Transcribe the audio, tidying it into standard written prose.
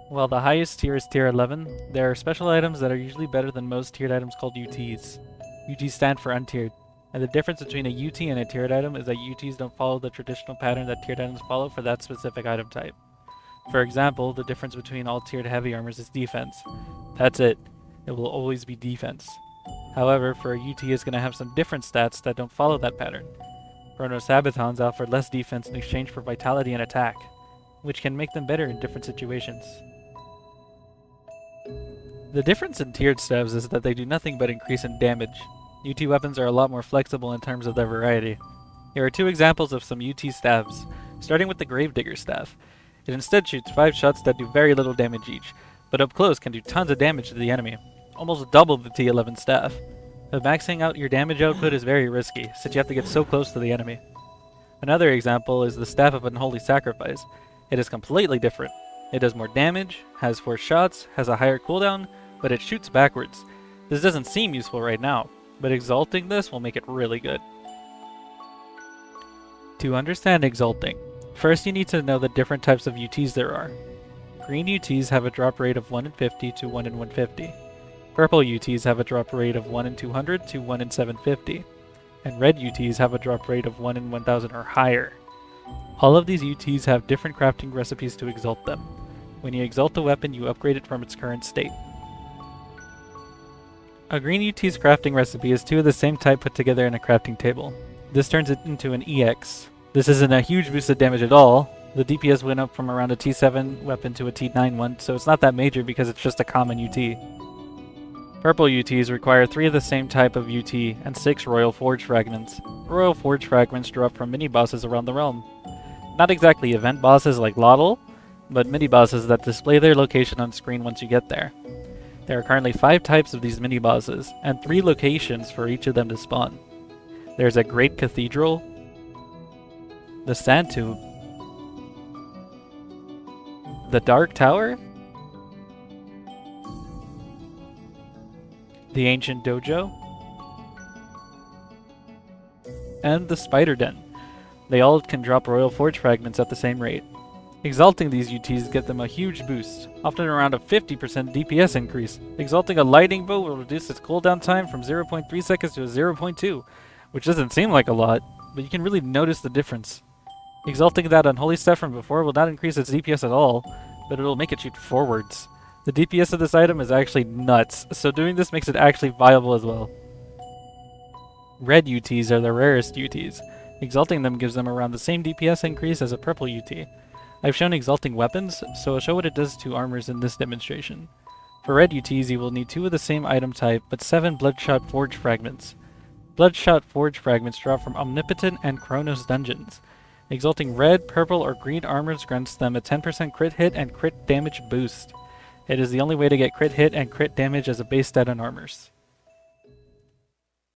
While the highest tier is tier 11, there are special items that are usually better than most tiered items called UTs. UTs stand for untiered, and the difference between a UT and a tiered item is that UTs don't follow the traditional pattern that tiered items follow for that specific item type. For example, the difference between all tiered heavy armors is defense. That's it. It will always be defense. However, for a UT is going to have some different stats that don't follow that pattern. Chrono Sabatons offer less defense in exchange for vitality and attack, which can make them better in different situations. The difference in tiered staves is that they do nothing but increase in damage. UT weapons are a lot more flexible in terms of their variety. Here are two examples of some UT staves, starting with the Gravedigger staff. It instead shoots 5 shots that do very little damage each, but up close can do tons of damage to the enemy, almost double the T11 staff. But maxing out your damage output is very risky, since you have to get so close to the enemy. Another example is the Staff of Unholy Sacrifice. It is completely different. It does more damage, has 4 shots, has a higher cooldown, but it shoots backwards. This doesn't seem useful right now, but exalting this will make it really good. To understand exalting, first you need to know the different types of UTs there are. Green UTs have a drop rate of 1 in 50 to 1 in 150. Purple UTs have a drop rate of 1 in 200 to 1 in 750. And red UTs have a drop rate of 1 in 1000 or higher. All of these UTs have different crafting recipes to exalt them. When you exalt a weapon, you upgrade it from its current state. A green UT's crafting recipe is 2 of the same type put together in a crafting table. This turns it into an EX. This isn't a huge boost of damage at all. The DPS went up from around a T7 weapon to a T9 one, so it's not that major because it's just a common UT. Purple UTs require 3 of the same type of UT and 6 Royal Forge Fragments. Royal Forge Fragments drop from mini-bosses around the realm. Not exactly event bosses like Lotl, but mini-bosses that display their location on screen once you get there. There are currently 5 types of these mini-bosses, and 3 locations for each of them to spawn. There's a Great Cathedral, the Sand Tomb, the Dark Tower, the Ancient Dojo, and the Spider Den. They all can drop Royal Forge Fragments at the same rate. Exalting these UTs get them a huge boost, often around a 50% DPS increase. Exalting a lightning bow will reduce its cooldown time from 0.3 seconds to a 0.2, which doesn't seem like a lot, but you can really notice the difference. Exalting that unholy staff from before will not increase its DPS at all, but it'll make it shoot forwards. The DPS of this item is actually nuts, so doing this makes it actually viable as well. Red UTs are the rarest UTs. Exalting them gives them around the same DPS increase as a purple UT. I've shown exalting weapons, so I'll show what it does to armors in this demonstration. For red UTs, you will need 2 of the same item type, but 7 Bloodshot Forge Fragments. Bloodshot Forge Fragments drop from Omnipotent and Chronos dungeons. Exalting red, purple, or green armors grants them a 10% crit hit and crit damage boost. It is the only way to get crit hit and crit damage as a base stat on armors.